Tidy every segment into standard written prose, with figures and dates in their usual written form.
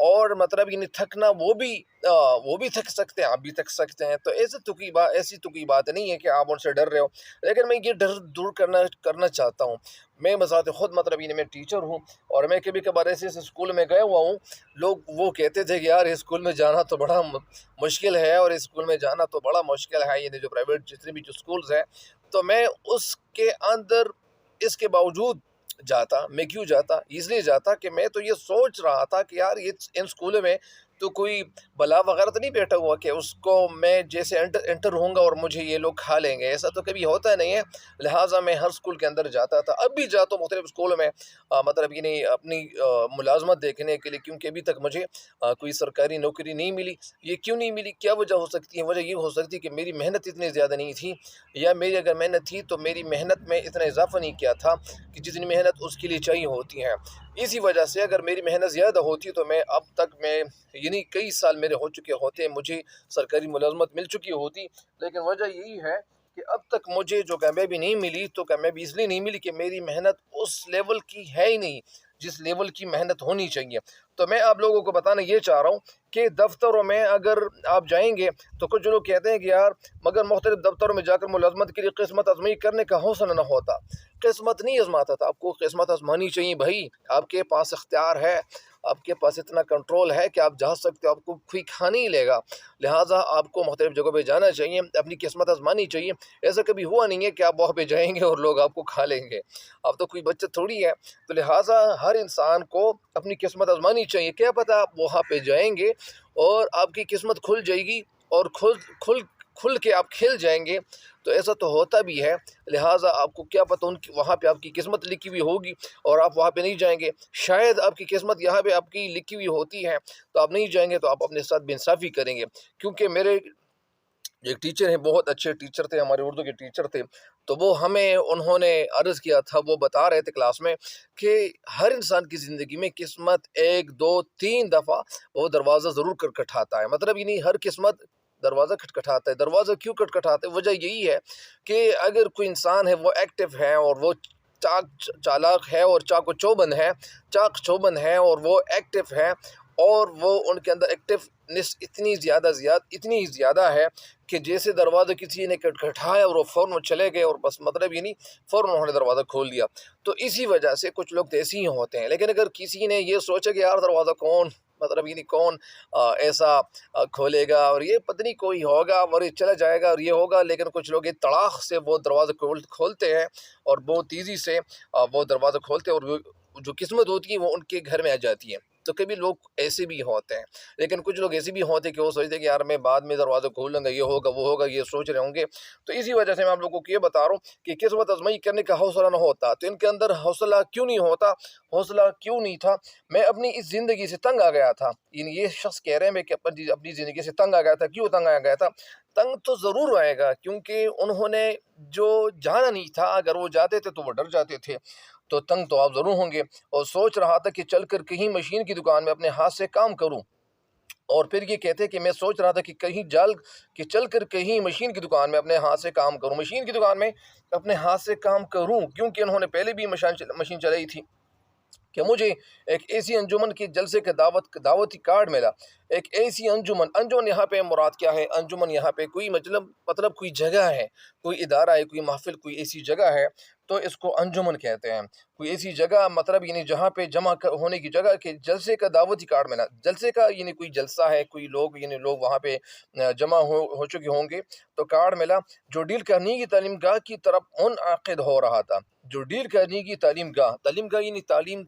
اور مطلب یعنی تھکنا وہ بھی تھک سکتے ہیں، آپ بھی تھک سکتے ہیں. تو ایسی تو کوئی بات نہیں ہے کہ آپ ان سے ڈر رہے ہو. لیکن میں یہ ڈر دور کرنا چاہتا ہوں. میں بذات خود مطلب یعنی میں ٹیچر ہوں، اور میں کبھی کبھار ایسے اسکول میں گیا ہوا ہوں. لوگ وہ کہتے تھے کہ یار اس اسکول میں جانا تو بڑا مشکل ہے، اور اس اسکول میں جانا تو بڑا مشکل ہے، یعنی جو پرائیویٹ جتنے بھی جو اسکولز ہیں. تو میں اس کے اندر اس کے باوجود جاتا. میں کیوں جاتا؟ اس لیے جاتا کہ میں تو یہ سوچ رہا تھا کہ یار ان اسکولوں میں تو کوئی بلا وغیرہ تو نہیں بیٹھا ہوا کہ اس کو میں جیسے انٹر ہوں گا اور مجھے یہ لوگ کھا لیں گے. ایسا تو کبھی ہوتا نہیں ہے. لہٰذا میں ہر اسکول کے اندر جاتا تھا، اب بھی جاتا ہوں مختلف اسکولوں میں، مطلب یعنی اپنی ملازمت دیکھنے کے لیے، کیونکہ ابھی تک مجھے کوئی سرکاری نوکری نہیں ملی. یہ کیوں نہیں ملی؟ کیا وجہ ہو سکتی ہے؟ وجہ یہ ہو سکتی ہے کہ میری محنت اتنی زیادہ نہیں تھی، یا میری اگر محنت تھی تو میری محنت میں اتنا اضافہ نہیں کیا تھا کہ جتنی محنت اس کے لیے چاہیے ہوتی ہے. اسی وجہ سے اگر میری محنت زیادہ ہوتی تو میں اب تک یعنی کئی سال میرے ہو چکے ہوتے، مجھے سرکاری ملازمت مل چکی ہوتی. لیکن وجہ یہی ہے کہ اب تک مجھے جو کامیابی نہیں ملی، تو کامیابی اس لیے نہیں ملی کہ میری محنت اس لیول کی ہے ہی نہیں جس لیول کی محنت ہونی چاہیے. تو میں آپ لوگوں کو بتانا یہ چاہ رہا ہوں کہ دفتروں میں اگر آپ جائیں گے تو کچھ لوگ کہتے ہیں کہ یار مگر مختلف دفتروں میں جا کر ملازمت کے لیے قسمت آزمائی کرنے کا حوصلہ نہ ہوتا. قسمت نہیں آزماتا تھا، آپ کو قسمت آزمانی چاہیے بھائی. آپ کے پاس اختیار ہے، آپ کے پاس اتنا کنٹرول ہے کہ آپ جا سکتے ہو، آپ کو کوئی کھا نہیں لے گا. لہٰذا آپ کو مختلف جگہوں پہ جانا چاہیے، اپنی قسمت آزمانی چاہیے. ایسا کبھی ہوا نہیں ہے کہ آپ وہاں پہ جائیں گے اور لوگ آپ کو کھا لیں گے. اب تو کوئی بچت تھوڑی ہے. تو لہٰذا ہر انسان کو اپنی قسمت آزمانی چاہیے. کیا پتہ آپ وہاں پہ جائیں گے اور آپ کی قسمت کھل جائے گی اور کھل کے آپ کھل جائیں گے. تو ایسا تو ہوتا بھی ہے. لہٰذا آپ کو کیا پتہ وہاں پہ آپ کی قسمت لکھی ہوئی ہوگی اور آپ وہاں پہ نہیں جائیں گے. شاید آپ کی قسمت یہاں پہ آپ کی لکھی ہوئی ہوتی ہے تو آپ نہیں جائیں گے، تو آپ اپنے ساتھ بے انصافی کریں گے. کیونکہ میرے ایک ٹیچر ہیں، بہت اچھے ٹیچر تھے، ہمارے اردو کے ٹیچر تھے. تو انہوں نے عرض کیا تھا، وہ بتا رہے تھے کلاس میں کہ ہر انسان کی زندگی میں قسمت 1 2 3 دفعہ وہ دروازہ ضرور کھٹکھٹاتا ہے. مطلب یعنی ہر قسمت دروازہ کھٹکھٹاتا ہے. دروازہ کیوں کھٹکھٹاتا ہے؟ وجہ یہی ہے کہ اگر کوئی انسان ہے وہ ایکٹیو ہے اور وہ چالاک ہے اور چاق چوبند ہے اور وہ ایکٹیو ہے، اور وہ ان کے اندر ایکٹیونیس اتنی زیادہ ہے کہ جیسے دروازہ کسی نے کھٹکھٹایا اور وہ فوراً چلے گئے اور بس مطلب یہ نہیں فوراً انہوں نے دروازہ کھول دیا. تو اسی وجہ سے کچھ لوگ تو ایسے ہی ہوتے ہیں. لیکن اگر کسی نے یہ سوچا کہ یار دروازہ کون ایسا کھولے گا اور یہ پتہ نہیں کوئی ہوگا اور یہ چلا جائے گا اور یہ ہوگا، لیکن کچھ لوگ تڑاق سے وہ دروازہ کھولتے ہیں اور بہت تیزی سے وہ دروازہ کھولتے ہیں، اور جو قسمت ہوتی ہے وہ ان کے گھر میں آ جاتی ہے. تو کبھی لوگ ایسے بھی ہوتے ہیں. لیکن کچھ لوگ ایسے بھی ہوتے ہیں کہ وہ سوچتے ہیں کہ یار میں بعد میں دروازہ کھول لوں گا، یہ ہوگا وہ ہوگا، یہ سوچ رہے ہوں گے. تو اسی وجہ سے میں آپ لوگوں کو یہ بتا رہا ہوں کہ قسمت آزمائی کرنے کا حوصلہ نہ ہوتا. تو ان کے اندر حوصلہ کیوں نہیں ہوتا؟ حوصلہ کیوں نہیں تھا؟ میں اپنی اس زندگی سے تنگ آ گیا تھا. یعنی یہ شخص کہہ رہے ہیں میں کہ اپنی زندگی سے تنگ آ گیا تھا. کیوں تنگ آ گیا تھا؟ تنگ تو ضرور آئے گا، کیونکہ انہوں نے جو جانا نہیں تھا، اگر وہ جاتے تھے تو وہ ڈر جاتے تھے. تو تنگ تو آپ ضرور ہوں گے. اور سوچ رہا تھا کہ چل کر کہیں مشین کی دکان میں اپنے ہاتھ سے کام کروں. اور پھر یہ کہتے کہ میں سوچ رہا تھا کہ چل کر کہیں مشین کی دکان میں اپنے ہاتھ سے کام کروں. مشین کی دکان میں اپنے ہاتھ سے کام کروں، کیونکہ انہوں نے پہلے بھی مشین چلائی تھی. کہ مجھے ایک ایسی انجمن کے جلسے کا دعوتی کارڈ ملا. ایک ایسی انجمن یہاں پہ مراد کیا ہے؟ انجمن یہاں پہ کوئی مطلب کوئی جگہ ہے، کوئی ادارہ ہے، کوئی محفل، کوئی ایسی جگہ ہے تو اس کو انجمن کہتے ہیں. کوئی ایسی جگہ مطلب یعنی جہاں پہ جمع ہونے کی جگہ کے جلسے کا دعوتی کارڈ ملا. جلسے کا یعنی کوئی جلسہ ہے، کوئی لوگ وہاں پہ جمع ہو چکے ہوں گے. تو کارڈ ملا جو ڈیل کرنے کی تعلیم گاہ کی طرف منعقد ہو رہا تھا. جو ڈیل کرنے کی تعلیم گاہ یعنی تعلیم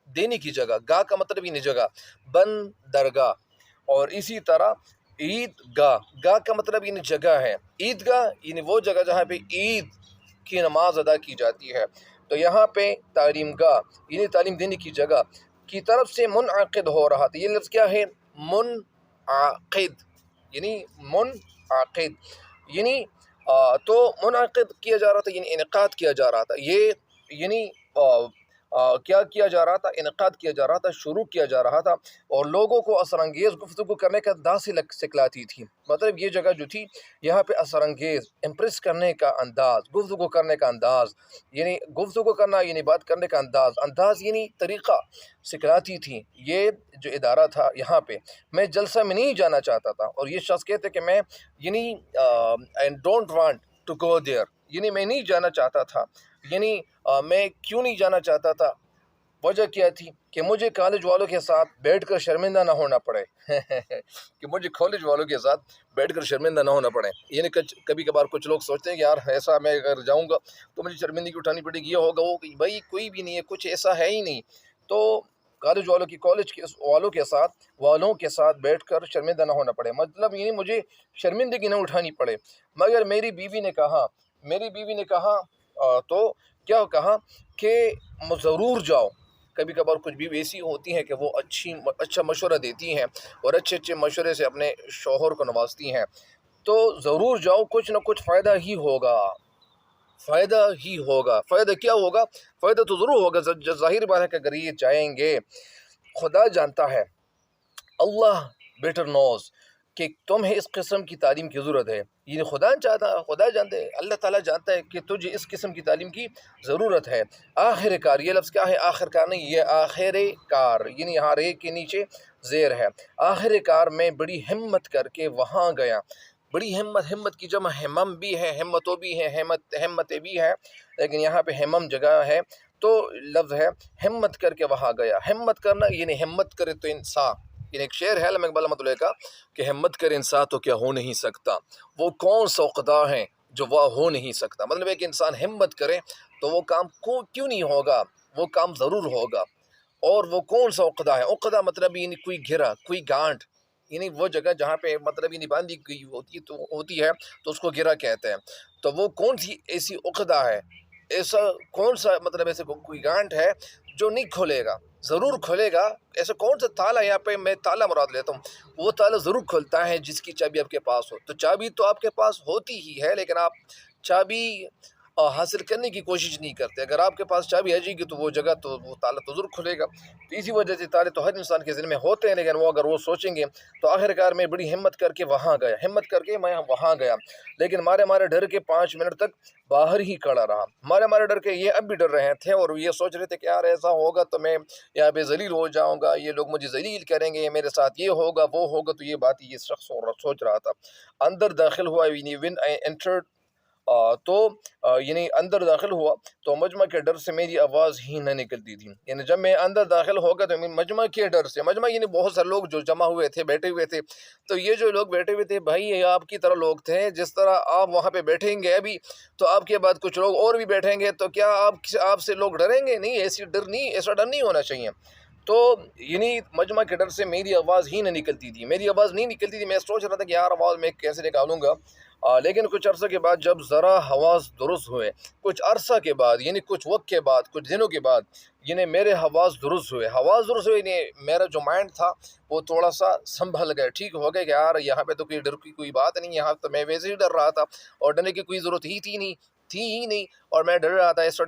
دینے کی جگہ، گاہ کا مطلب یعنی جگہ، بندرگاہ. اور اسی طرح گاہ کا مطلب یعنی جگہ ہے. عیدگاہ یعنی وہ جگہ جہاں پہ عید کی نماز ادا کی جاتی ہے. تو یہاں پہ تعلیم گاہ یعنی تعلیم دینے کی جگہ کی طرف سے منعقد ہو رہا تھا. یہ لفظ کیا ہے؟ منعقد یعنی تو منعقد کیا جا رہا تھا، یعنی انعقاد کیا جا رہا تھا. یہ یعنی کیا کیا جا رہا تھا، انعقاد کیا جا رہا تھا، شروع کیا جا رہا تھا، اور لوگوں کو اثر انگیز گفتگو کرنے کا انداز سکھلاتی تھی۔ مطلب یہ جگہ جو تھی یہاں پہ اثر انگیز امپریس کرنے کا انداز، گفتگو کرنے کا انداز، یعنی گفتگو کرنا یعنی بات کرنے کا انداز یعنی طریقہ سکھلاتی تھی۔ یہ جو ادارہ تھا یہاں پہ میں جلسہ میں نہیں جانا چاہتا تھا، اور یہ شخص کہتے کہ میں یعنی I don't want to go there، یعنی میں نہیں جانا چاہتا تھا۔ یعنی میں کیوں نہیں جانا چاہتا تھا؟ وجہ کیا تھی کہ مجھے کالج والوں کے ساتھ بیٹھ کر شرمندہ نہ ہونا پڑے کہ مجھے کالج والوں کے ساتھ بیٹھ کر شرمندہ نہ ہونا پڑے۔ یعنی کبھی کبھار کچھ لوگ سوچتے ہیں کہ یار ایسا میں اگر جاؤں گا تو مجھے شرمندگی اٹھانی پڑے گی، یہ ہوگا وہ، بھائی کوئی بھی نہیں ہے، کچھ ایسا ہے ہی نہیں۔ تو کالج والوں کے ساتھ بیٹھ کر شرمندہ نہ ہونا پڑے، مطلب یعنی مجھے شرمندگی نہ اٹھانی پڑے۔ مگر میری بیوی نے کہا تو کیا کہا کہ ضرور جاؤ۔ کبھی کبھار کچھ بیوی ایسی ہوتی ہیں کہ وہ اچھا مشورہ دیتی ہیں اور اچھے مشورے سے اپنے شوہر کو نوازتی ہیں، تو ضرور جاؤ، کچھ نہ کچھ فائدہ ہی ہوگا۔ فائدہ کیا ہوگا؟ فائدہ تو ضرور ہوگا، ظاہر بات ہے کہ اگر یہ جائیں گے، خدا جانتا ہے، اللہ بیٹر نوز کہ تمہیں اس قسم کی تعلیم کی ضرورت ہے۔ یہ خدا جانتا ہے، اللہ تعالیٰ جانتا ہے کہ تجھے اس قسم کی تعلیم کی ضرورت ہے۔ آخر کار، یہ لفظ کیا ہے؟ آخر کار نہیں، یہ آخر کار، یعنی یہاں رے کے نیچے زیر ہے۔ آخر کار میں بڑی ہمت کر کے وہاں گیا۔ بڑی ہمت کی جمع ہمم بھی ہے، ہمتوں بھی ہے، ہمتیں بھی ہے، لیکن یہاں پہ ہمم جگہ ہے تو لفظ ہے ہمت کر کے وہاں گیا۔ ہمت کرنا یعنی ہمت کرے تو انسان، یعنی ایک شعر ہے علامہ اقبال رحمۃ اللہ کا کہ ہمت کرے انسان تو کیا ہو نہیں سکتا، وہ کون سا عقدہ ہے جو وہ ہو نہیں سکتا۔ مطلب ہے کہ انسان ہمت کرے تو وہ کام کیوں نہیں ہوگا، وہ کام ضرور ہوگا۔ اور وہ کون سا عقدہ ہے؟ عقدہ مطلب یعنی کوئی گھرا، کوئی گانٹھ، یعنی وہ جگہ جہاں پہ مطلب یعنی باندھی گئی ہوتی ہے تو اس کو گھرا کہتے ہیں۔ تو وہ کون سی ایسی عقدہ ہے، ایسا کون سا مطلب ایسے کوئی گانٹھ ہے جو نہیں کھولے گا، ضرور کھولے گا۔ ایسا کون سا تالا، یہاں پہ میں تالا مراد لیتا ہوں، وہ تالا ضرور کھلتا ہے جس کی چابی آپ کے پاس ہو۔ تو چابی تو آپ کے پاس ہوتی ہی ہے، لیکن آپ چابی حاصل کرنے کی کوشش نہیں کرتے۔ اگر آپ کے پاس چابی آ جائے گی تو وہ جگہ تو وہ تالا تو ضرور کھلے گا۔ تو اسی وجہ سے تالے تو ہر انسان کے ذہن میں ہوتے ہیں، لیکن وہ اگر وہ سوچیں گے تو آخر کار میں بڑی ہمت کر کے وہاں گیا، لیکن مارے ڈر کے 5 منٹ تک باہر ہی کھڑا رہا۔ مارے ڈر کے، یہ اب بھی ڈر رہے تھے اور یہ سوچ رہے تھے کہ یار ایسا ہوگا تو میں یہاں پہ ذلیل ہو جاؤں گا، یہ لوگ مجھے ذلیل کریں گے، میرے ساتھ یہ ہوگا وہ ہوگا۔ تو یہ بات یہ شخص سوچ رہا تھا۔ اندر داخل ہوا، when I entered، یعنی اندر داخل ہوا تو مجمع کے ڈر سے میری آواز ہی نہ نکلتی تھی۔ یعنی جب میں اندر داخل ہو گیا تو مجمع کے ڈر سے، مجمع یعنی بہت سارے لوگ جو جمع ہوئے تھے، بیٹھے ہوئے تھے، تو یہ جو لوگ بیٹھے ہوئے تھے بھائی یہ آپ کی طرح لوگ تھے، جس طرح آپ وہاں پہ بیٹھیں گے ابھی تو آپ کے بعد کچھ لوگ اور بھی بیٹھیں گے، تو کیا آپ سے لوگ ڈریں گے؟ نہیں، ایسا ڈر نہیں ہونا چاہیے۔ تو یعنی مجمع کے ڈر سے میری آواز ہی نہ نکلتی تھی، میں سوچ رہا تھا کہ یار آواز میں کیسے نکالوں گا۔ لیکن کچھ عرصہ کے بعد جب ذرا حواس درست ہوئے، کچھ عرصہ کے بعد یعنی کچھ وقت کے بعد، کچھ دنوں کے بعد، یعنی میرے حواس درست ہوئے یعنی میرا جو مائنڈ تھا وہ تھوڑا سا سنبھل گیا، ٹھیک ہو گیا کہ یار یہاں پہ تو کوئی ڈر کی کوئی بات نہیں، یہاں تو میں ویسے ہی ڈر رہا تھا اور ڈرنے کی کوئی ضرورت ہی تھی نہیں، اور میں ڈر رہا تھا۔ ایسے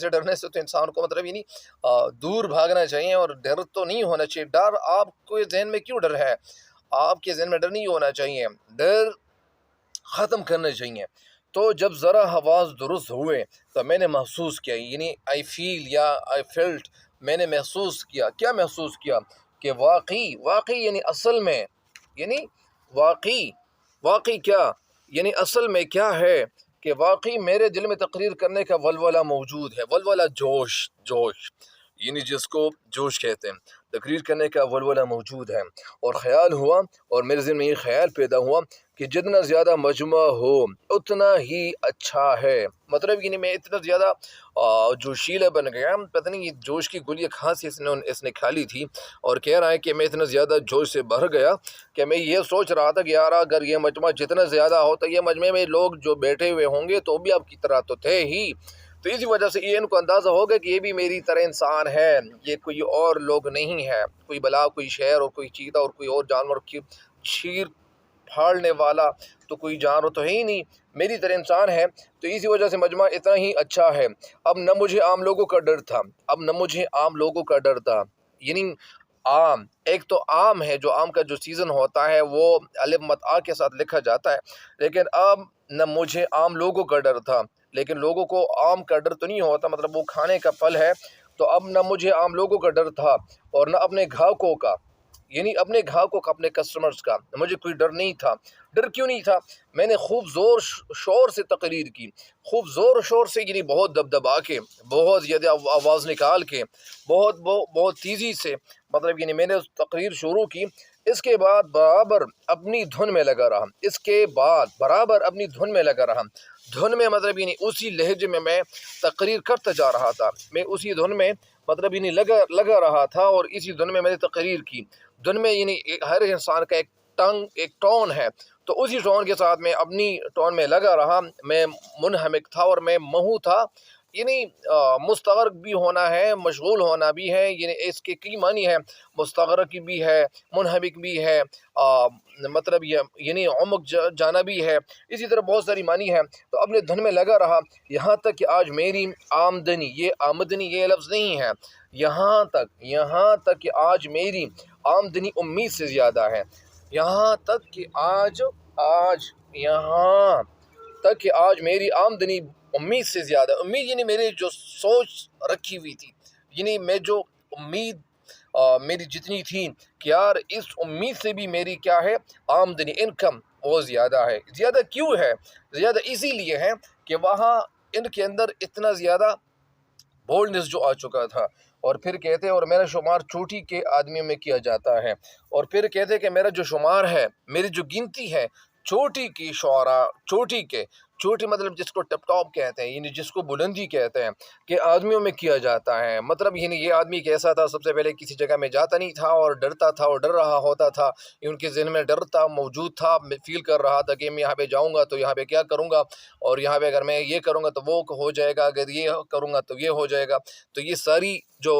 ڈرنے سے تو انسان کو مطلب یعنی دور بھاگنا چاہیے، اور ڈر تو نہیں ہونا چاہیے۔ ڈر آپ کو ذہن میں کیوں ڈر ہے؟ آپ کے ذہن میں ڈر نہیں ہونا چاہیے، ڈر ختم کرنا چاہیے۔ تو جب ذرا حواس درست ہوئے تو میں نے محسوس کیا، یعنی I felt، میں نے محسوس کیا، کیا محسوس کیا کہ واقعی یعنی اصل میں، یعنی واقعی کیا، یعنی اصل میں کیا ہے کہ واقعی میرے دل میں تقریر کرنے کا ولولہ موجود ہے، ولولہ جوش، یعنی جس کو جوش کہتے ہیں، تقریر کرنے کا ولولہ موجود ہے۔ اور خیال ہوا، اور میرے ذہن میں یہ خیال پیدا ہوا کہ جتنا زیادہ مجمع ہو اتنا ہی اچھا ہے۔ مطلب یعنی میں اتنا زیادہ جوشیلا بن گیا، پتہ نہیں یہ جوش کی گولی کہاں سے اس نے کھا لی تھی، اور کہہ رہا ہے کہ میں اتنا زیادہ جوش سے بھر گیا کہ میں یہ سوچ رہا تھا کہ یار اگر یہ مجمع جتنا زیادہ ہو تو یہ مجمع میں لوگ جو بیٹھے ہوئے ہوں گے تو بھی آپ کی طرح تو تھے ہی، تو اسی وجہ سے یہ ان کو اندازہ ہوگا کہ یہ بھی میری طرح انسان ہے، یہ کوئی اور لوگ نہیں ہے، کوئی بلا، کوئی شیر اور کوئی چیتا اور کوئی اور جانور کی چیر پھاڑنے والا تو کوئی جانور تو ہے ہی نہیں، میری طرح انسان ہے، تو اسی وجہ سے مجمع اتنا ہی اچھا ہے۔ اب نہ مجھے عام لوگوں کا ڈر تھا، یعنی آم، ایک تو آم ہے، جو آم کا جو سیزن ہوتا ہے وہ الف مت آ کے ساتھ لکھا جاتا ہے، لیکن اب نہ مجھے عام لوگوں کا ڈر تھا، لیکن لوگوں کو آم کا ڈر تو نہیں ہوتا، مطلب وہ کھانے کا پھل ہے، تو اب نہ مجھے عام لوگوں کا ڈر تھا اور نہ اپنے گاہکوں کا، یعنی اپنے گاہکوں کا، اپنے کسٹمرز کا مجھے کوئی ڈر نہیں تھا۔ ڈر کیوں نہیں تھا؟ میں نے خوب زور شور سے تقریر کی، خوب زور شور سے، یعنی بہت دبدبا کے، بہت زیادہ آواز نکال کے، بہت تیزی سے، مطلب یعنی میں نے تقریر شروع کی۔ اس کے بعد برابر اپنی دھن میں لگا رہا، دھن میں مطلب یعنی اسی لہجے میں میں تقریر کرتا جا رہا تھا، میں اسی دھن میں مطلب یعنی لگا رہا تھا، اور اسی دھن میں نے تقریر کی۔ دھن میں یعنی ہر انسان کا ایک ٹون ہے، تو اسی ٹون کے ساتھ میں اپنی ٹون میں لگا رہا، میں منہمک تھا اور میں محو تھا، یعنی مستغرق بھی ہونا ہے، مشغول ہونا بھی ہے، یعنی اس کے کئی معنی ہے، مستغرق بھی ہے، منہمک بھی ہے، مطلب یعنی عمق جانا بھی ہے، اسی طرح بہت ساری معنی ہے۔ تو اپنے دھن میں لگا رہا، یہاں تک کہ آج میری آمدنی، یہ لفظ نہیں ہے، یہاں تک کہ آج میری آمدنی امید سے زیادہ ہے، یہاں تک کہ آج میری آمدنی امید سے زیادہ، امید یعنی میری جو سوچ رکھی ہوئی تھی، یعنی میں جو امید میری جتنی تھی کہ یار اس امید سے بھی میری کیا ہے، آمدنی، انکم وہ زیادہ ہے۔ زیادہ کیوں ہے؟ زیادہ اسی لیے ہے کہ وہاں ان کے اندر اتنا زیادہ بولڈنس جو آ چکا تھا، اور پھر کہتے اور میرا شمار چوٹی کے آدمیوں میں کیا جاتا ہے، اور پھر کہتے کہ میرا جو شمار ہے، میری جو گنتی ہے چوٹی کی شعراء، چوٹی مطلب جس کو ٹپ ٹاپ کہتے ہیں، یعنی جس کو بلندی کہتے ہیں، کہ آدمیوں میں کیا جاتا ہے، مطلب یعنی یہ آدمی کیسا تھا؟ سب سے پہلے کسی جگہ میں جاتا نہیں تھا اور ڈرتا تھا اور ڈر رہا ہوتا تھا، ان کے ذہن میں ڈر تھا، موجود تھا، میں فیل کر رہا تھا کہ میں یہاں پہ جاؤں گا تو یہاں پہ کیا کروں گا، اور یہاں پہ اگر میں یہ کروں گا تو وہ ہو جائے گا، اگر یہ کروں گا تو یہ ہو جائے گا۔ تو یہ ساری جو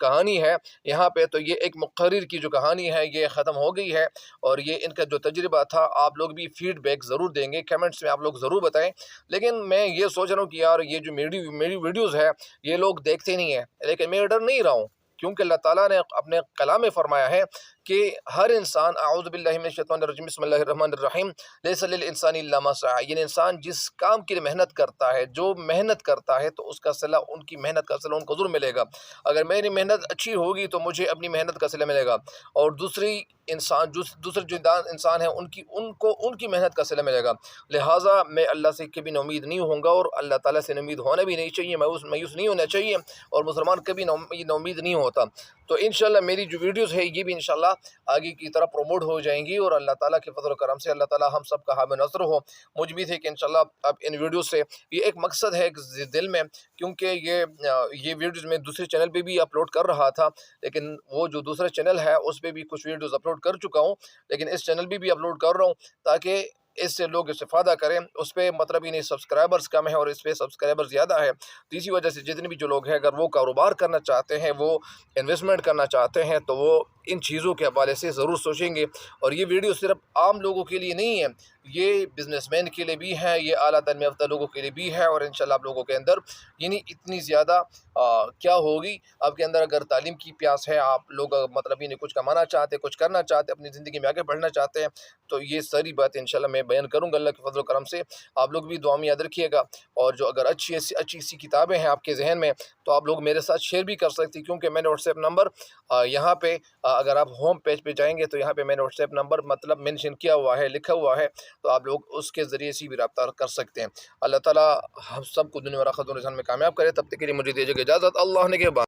کہانی ہے یہاں پہ، تو یہ ایک مقرر کی جو کہانی ہے یہ ختم ہو گئی ہے، اور یہ ان کا جو تجربہ تھا، آپ لوگ بھی فیڈ بیک ضرور دیں گے، کمنٹس میں آپ لوگ ضرور بتائیں، لیکن میں یہ سوچ رہا ہوں کہ یار یہ جو میری ویڈیوز ہے یہ لوگ دیکھتے نہیں ہیں، لیکن میں ڈر نہیں رہا ہوں، کیونکہ اللہ تعالیٰ نے اپنے کلام میں فرمایا ہے کہ ہر انسان، اعوذ باللہ من الشیطان الرجیم، بسم اللہ الرحمن الرحیم، لیس للانسان الا ما سعی، یعنی انسان جس کام کے لیے محنت کرتا ہے، جو محنت کرتا ہے تو اس کا صلہ، ان کی محنت کا صلہ ان کو ضرور ملے گا۔ اگر میری محنت اچھی ہوگی تو مجھے اپنی محنت کا صلہ ملے گا، اور دوسرے جو انسان ہیں ان کی محنت کا صلہ ملے گا۔ لہٰذا میں اللہ سے کبھی نومید نہیں ہوں گا، اور اللہ تعالیٰ سے نومید ہونا بھی نہیں چاہیے، مایوس نہیں ہونا چاہیے، اور مسلمان کبھی نومید نہیں ہوتا۔ تو انشاءاللہ میری جو ویڈیوز ہے یہ بھی انشاءاللہ آگے کی طرح پروموٹ ہو جائیں گی، اور اللہ تعالیٰ کے فضل و کرم سے اللہ تعالیٰ ہم سب کا حامل نصر ہو۔ مجھ امید ہے کہ انشاءاللہ اب ان ویڈیوز سے یہ ایک مقصد ہے دل میں، کیونکہ یہ ویڈیوز میں دوسرے چینل پہ بھی اپلوڈ کر رہا تھا، لیکن وہ جو دوسرا چینل ہے اس پہ بھی کچھ ویڈیوز اپلوڈ کر چکا ہوں، لیکن اس چینل پہ بھی اپلوڈ کر رہا ہوں تاکہ اس سے لوگ استفادہ کریں۔ اس پہ مطلب انہیں سبسکرائبرز کم ہیں اور اس پہ سبسکرائبر زیادہ ہے، تو اسی وجہ سے جتنے بھی جو لوگ ہیں اگر وہ کاروبار کرنا چاہتے ہیں، وہ انویسٹمنٹ کرنا چاہتے ہیں، تو وہ ان چیزوں کے حوالے سے ضرور سوچیں گے۔ اور یہ ویڈیو صرف عام لوگوں کے لیے نہیں ہے، یہ بزنس مین کے لیے بھی ہے، یہ اعلیٰ تعلیم یافتہ لوگوں کے لیے بھی ہے، اور انشاءاللہ آپ لوگوں کے اندر یعنی اتنی زیادہ کیا ہوگی، آپ کے اندر اگر تعلیم کی پیاس ہے، آپ لوگ مطلب یعنی کچھ کمانا چاہتے، کچھ کرنا چاہتے، اپنی زندگی میں آگے بڑھنا چاہتے ہیں، تو یہ ساری بات انشاءاللہ میں بیان کروں گا اللہ کے فضل و کرم سے۔ آپ لوگ بھی دعا میں یاد رکھیے گا، اور جو اگر اچھی سی کتابیں ہیں آپ کے ذہن میں تو آپ لوگ میرے ساتھ شیئر بھی کر سکتے، کیونکہ میں نے واٹس ایپ نمبر یہاں پہ اگر آپ ہوم پیج پہ جائیں گے تو یہاں پہ میں نے واٹس ایپ نمبر مطلب مینشن کیا ہوا ہے، لکھا ہوا ہے، تو آپ لوگ اس کے ذریعے سے بھی رابطہ کر سکتے ہیں۔ اللہ تعالیٰ ہم سب کو دنیا اور آخرت میں کامیاب کرے۔ تب تک کے لیے مجھے دیجیے گا اجازت، اللہ نے کے بعد۔